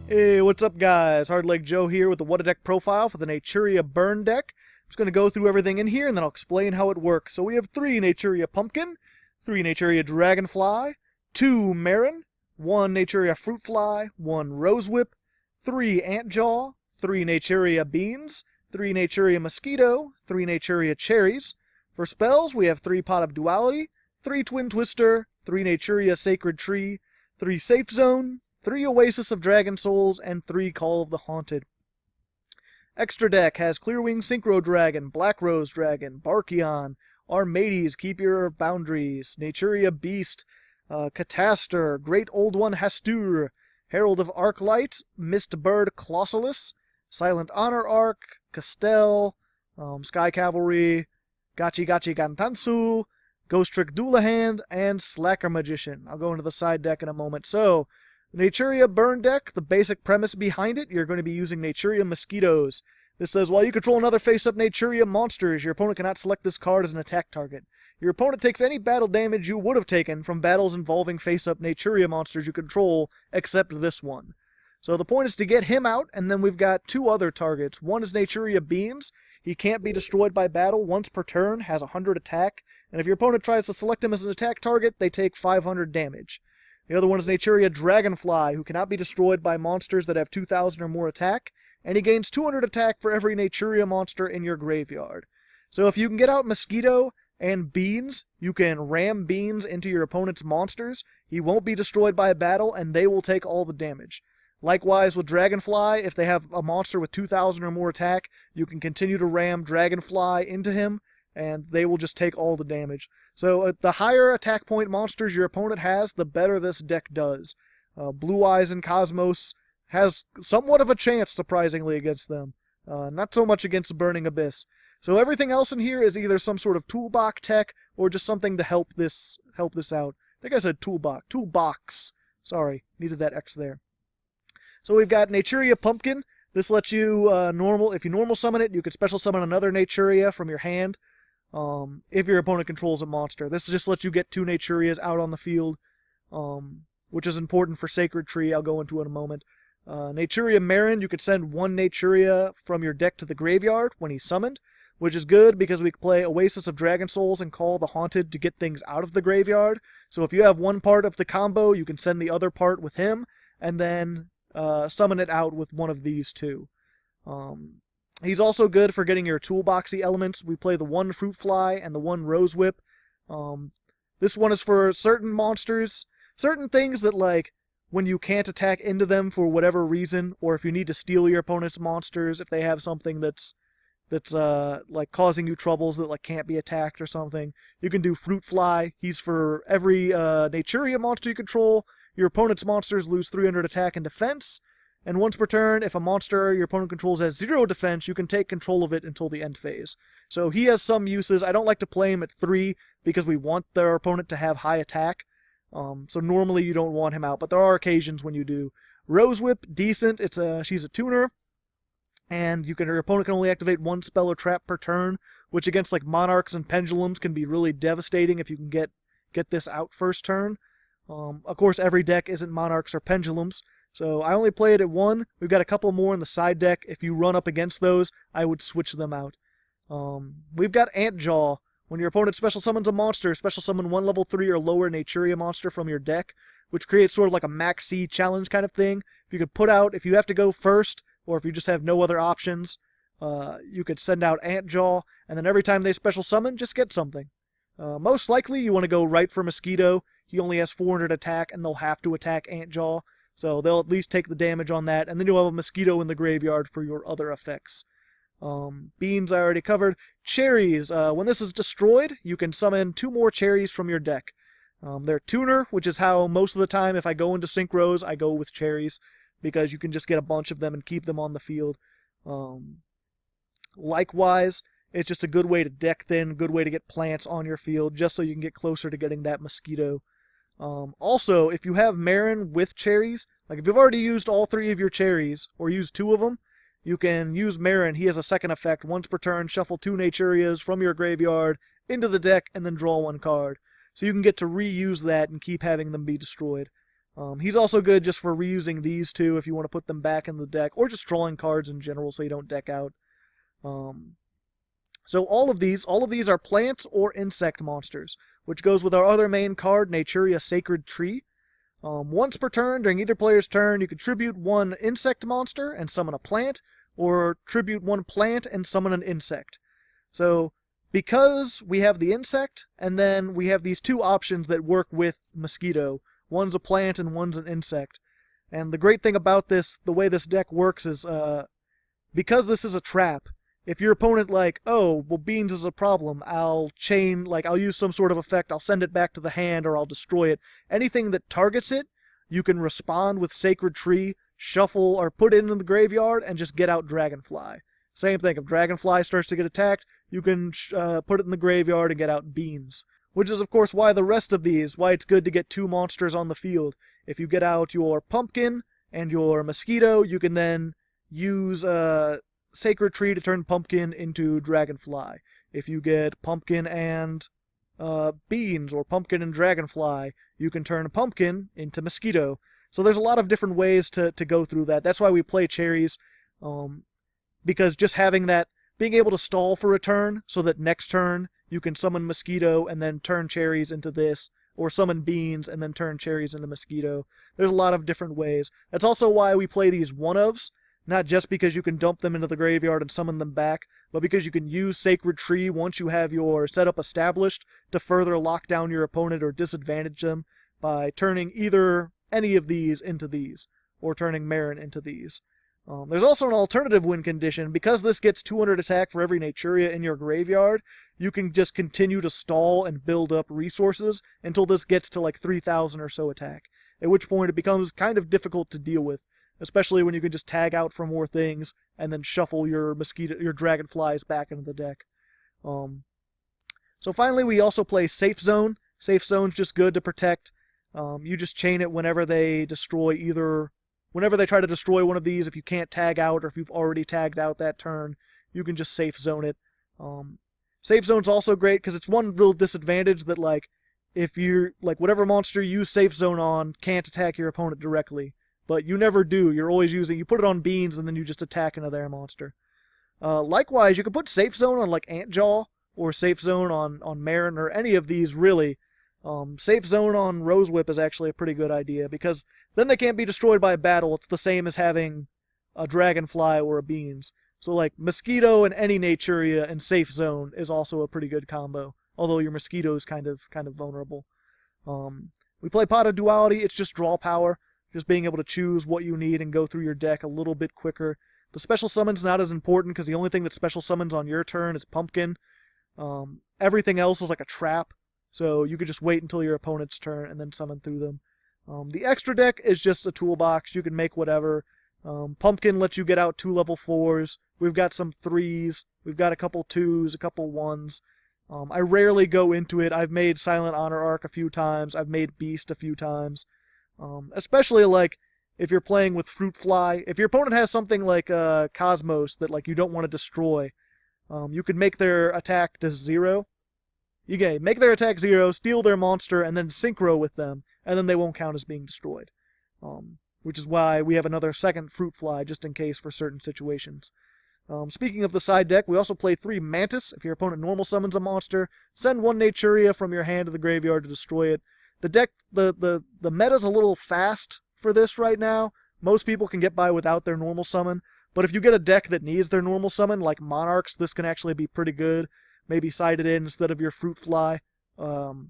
Hey, what's up guys? Hardleg Joe here with the What a Deck profile for the Naturia Burn deck. I'm just going to go through everything in here and then I'll explain how it works. So we have 3 Naturia Pumpkin, 3 Naturia Dragonfly, 2 Marin, 1 Naturia Fruitfly, 1 Rose Whip, 3 Antjaw, 3 Naturia Beans, 3 Naturia Mosquito, 3 Naturia Cherries. For spells, we have 3 Pot of Duality, 3 Twin Twister, 3 Naturia Sacred Tree, 3 Safe Zone, 3 Oasis of Dragon Souls, and 3 Call of the Haunted. Extra deck has Clearwing Synchro Dragon, Black Rose Dragon, Barkion, our Meads, Keep Your Boundaries, Naturia Beast, Catastor, Great Old One Hastur, Herald of Arclight, Mist Bird Colossalus, Silent Honor Arc, Castell, Sky Cavalry, Gachi Gachi Gantansu, Ghost Trick Doulahan, and Slacker Magician. I'll go into the side deck in a moment. So, Naturia Burn deck, the basic premise behind it, you're going to be using Naturia Mosquitoes. This says, while you control another face-up Naturia monsters, your opponent cannot select this card as an attack target. Your opponent takes any battle damage you would have taken from battles involving face-up Naturia monsters you control, except this one. So the point is to get him out, and then we've got 2 other targets. One is Naturia Beans. He can't be destroyed by battle once per turn, has 100 attack, and if your opponent tries to select him as an attack target, they take 500 damage. The other one is Naturia Dragonfly, who cannot be destroyed by monsters that have 2,000 or more attack, and he gains 200 attack for every Naturia monster in your graveyard. So if you can get out Mosquito and Beans, you can ram Beans into your opponent's monsters. He won't be destroyed by a battle, and they will take all the damage. Likewise with Dragonfly, if they have a monster with 2,000 or more attack, you can continue to ram Dragonfly into him, and they will just take all the damage. So the higher attack point monsters your opponent has, the better this deck does. Blue Eyes and Cosmos has somewhat of a chance, surprisingly, against them. Not so much against Burning Abyss. So everything else in here is either some sort of toolbox tech or just something to help this out. I think I said toolbox. Toolbox. Sorry, needed that X there. So we've got Naturia Pumpkin. This lets you if you normal summon it, you can special summon another Naturia from your hand. If your opponent controls a monster. This just lets you get 2 Naturias out on the field, which is important for Sacred Tree. I'll go into in a moment. Naturia Marin, you could send 1 Naturia from your deck to the graveyard when he's summoned, which is good because we can play Oasis of Dragon Souls and Call the Haunted to get things out of the graveyard. So if you have one part of the combo, you can send the other part with him, and then summon it out with one of these 2. He's also good for getting your toolboxy elements. We play the 1 Fruitfly and the 1 Rose Whip. This one is for certain monsters, certain things that, like, when you can't attack into them for whatever reason, or if you need to steal your opponent's monsters, if they have something that's like causing you troubles that like can't be attacked or something, you can do Fruitfly. He's for every Naturia monster you control. Your opponent's monsters lose 300 attack and defense. And once per turn, if a monster your opponent controls has 0 defense, you can take control of it until the end phase. So he has some uses. I don't like to play him at 3 because we want their opponent to have high attack. So normally you don't want him out, but there are occasions when you do. Rose Whip, decent. She's a tuner. And your opponent can only activate 1 spell or trap per turn, which against like Monarchs and Pendulums can be really devastating if you can get this out first turn. Of course, every deck isn't Monarchs or Pendulums. So I only play it at 1. We've got a couple more in the side deck. If you run up against those, I would switch them out. We've got Antjaw. When your opponent special summons a monster, special summon 1 level 3 or lower Naturia monster from your deck, which creates sort of like a max C challenge kind of thing. If you have to go first, or if you just have no other options, you could send out Antjaw, and then every time they special summon, just get something. Most likely you want to go right for Mosquito. He only has 400 attack, and they'll have to attack Antjaw. So they'll at least take the damage on that, and then you'll have a Mosquito in the graveyard for your other effects. Beans I already covered. Cherries. When this is destroyed, you can summon 2 more cherries from your deck. They're tuner, which is how most of the time if I go into Synchros, I go with cherries, because you can just get a bunch of them and keep them on the field. Likewise, it's just a good way to deck thin, good way to get plants on your field, just so you can get closer to getting that Mosquito. Also, if you have Marin with cherries, like if you've already used all 3 of your cherries, or used 2 of them, you can use Marin. He has a second effect. Once per turn, shuffle 2 Naturias from your graveyard into the deck, and then draw 1 card. So you can get to reuse that and keep having them be destroyed. He's also good just for reusing these two if you want to put them back in the deck, or just drawing cards in general so you don't deck out. So all of these are plants or insect monsters, which goes with our other main card, Naturia Sacred Tree. Once per turn, during either player's turn, you can tribute one insect monster and summon a plant, or tribute one plant and summon an insect. So, because we have the insect, and then we have these two options that work with Mosquito, one's a plant and one's an insect. And the great thing about this, the way this deck works is, because this is a trap, if your opponent oh, well, Beans is a problem, I'll use some sort of effect, I'll send it back to the hand, or I'll destroy it. Anything that targets it, you can respond with Sacred Tree, shuffle, or put it in the graveyard, and just get out Dragonfly. Same thing, if Dragonfly starts to get attacked, you can put it in the graveyard and get out Beans. Which is, of course, why it's good to get two monsters on the field. If you get out your Pumpkin and your Mosquito, you can then use Sacred Tree to turn Pumpkin into Dragonfly. If you get Pumpkin and Beans, or Pumpkin and Dragonfly, you can turn Pumpkin into Mosquito. So there's a lot of different ways to go through that. That's why we play cherries, because just having that, being able to stall for a turn, so that next turn you can summon Mosquito and then turn cherries into this, or summon Beans and then turn cherries into Mosquito. There's a lot of different ways. That's also why we play these one-ofs, not just because you can dump them into the graveyard and summon them back, but because you can use Sacred Tree once you have your setup established to further lock down your opponent or disadvantage them by turning either any of these into these, or turning Marin into these. There's also an alternative win condition. Because this gets 200 attack for every Naturia in your graveyard, you can just continue to stall and build up resources until this gets to 3,000 or so attack, at which point it becomes kind of difficult to deal with, especially when you can just tag out for more things and then shuffle your Dragonflies back into the deck. So finally, we also play Safe Zone. Safe Zone's just good to protect. You just chain it whenever they try to destroy one of these. If you can't tag out, or if you've already tagged out that turn, you can just Safe Zone it. Safe Zone's also great because it's one real disadvantage that if you're whatever monster you Safe Zone on can't attack your opponent directly, but you never do. You're always you put it on Beans and then you just attack another monster. Likewise, you can put Safe Zone on Antjaw, or Safe Zone on Marin, or any of these really. Safe Zone on Rose Whip is actually a pretty good idea, because then they can't be destroyed by a battle. It's the same as having a Dragonfly or a Beans. So Mosquito and any Naturia and Safe Zone is also a pretty good combo, although your Mosquito is kind of vulnerable. We play Pot of Duality. It's just draw power, just being able to choose what you need and go through your deck a little bit quicker. The special summon's not as important, because the only thing that special summons on your turn is Pumpkin. Everything else is like a trap, so you could just wait until your opponent's turn and then summon through them. The extra deck is just a toolbox. You can make whatever. Pumpkin lets you get out 2 level 4s. We've got some 3s. We've got a couple 2s, a couple 1s. I rarely go into it. I've made Silent Honor Arc a few times. I've made Beast a few times. Especially if you're playing with Fruit Fly. If your opponent has something like Cosmos that you don't want to destroy, you could make their attack to 0. Make their attack 0, steal their monster, and then synchro with them, and then they won't count as being destroyed. Which is why we have another second Fruit Fly, just in case for certain situations. Speaking of the side deck, we also play 3 Mantis. If your opponent normal summons a monster, send 1 Naturia from your hand to the graveyard to destroy it. The deck, the meta's a little fast for this right now. Most people can get by without their normal summon, but if you get a deck that needs their normal summon, like Monarchs, this can actually be pretty good. Maybe side it in instead of your Fruit Fly, or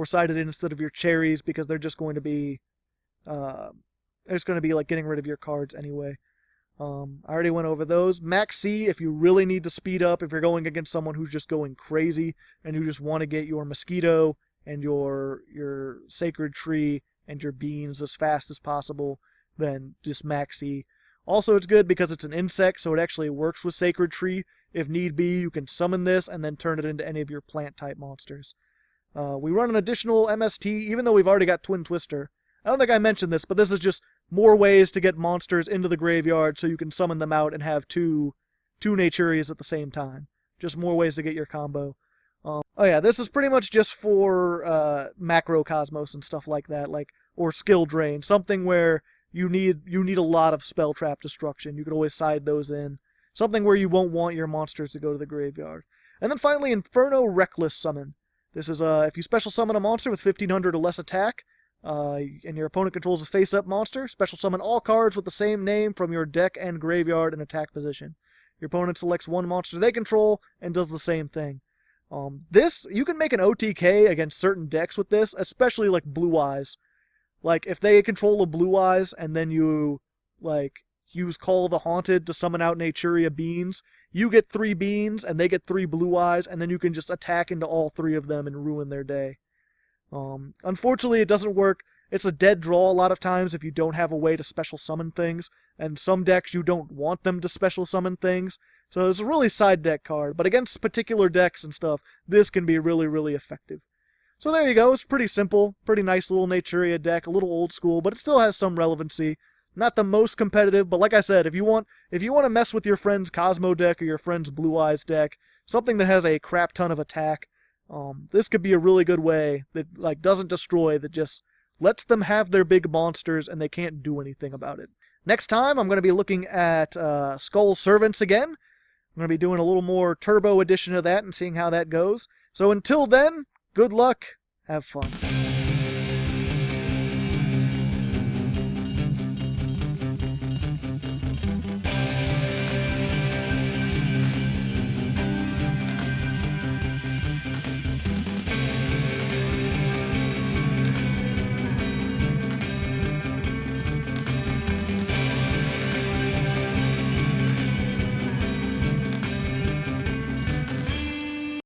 side it in instead of your Cherries, because they're just going to be, getting rid of your cards anyway. I already went over those. Max C, if you really need to speed up, if you're going against someone who's just going crazy, and you just want to get your Mosquito and your Sacred Tree and your Beans as fast as possible, then just Max C. Also, it's good because it's an insect, so it actually works with Sacred Tree. If need be, you can summon this and then turn it into any of your plant-type monsters. We run an additional MST, even though we've already got Twin Twister. I don't think I mentioned this, but this is just more ways to get monsters into the graveyard so you can summon them out and have two Naturias at the same time. Just more ways to get your combo. Oh yeah, this is pretty much just for macrocosmos and stuff like that, like, or skill drain, something where you need a lot of spell trap destruction. You can always side those in. Something where you won't want your monsters to go to the graveyard. And then finally, Inferno Reckless Summon. This is if you special summon a monster with 1500 or less attack, and your opponent controls a face-up monster, special summon all cards with the same name from your deck and graveyard in attack position. Your opponent selects one monster they control and does the same thing. This, you can make an OTK against certain decks with this, especially like Blue Eyes. Like, if they control a Blue Eyes and then you, like, use Call of the Haunted to summon out Naturia Beans, you get 3 beans and they get 3 Blue Eyes, and then you can just attack into all 3 of them and ruin their day. Unfortunately, it doesn't work. It's a dead draw a lot of times if you don't have a way to special summon things, and some decks you don't want them to special summon things. So it's a really side deck card, but against particular decks and stuff, this can be really, really effective. So there you go, it's pretty simple, pretty nice little Naturia deck, a little old school, but it still has some relevancy. Not the most competitive, but like I said, if you want to mess with your friend's Cosmo deck or your friend's Blue Eyes deck, something that has a crap ton of attack, this could be a really good way that like doesn't destroy, that just lets them have their big monsters and they can't do anything about it. Next time, I'm going to be looking at Skull Servants again. I'm going to be doing a little more turbo edition of that and seeing how that goes. So until then, good luck, have fun.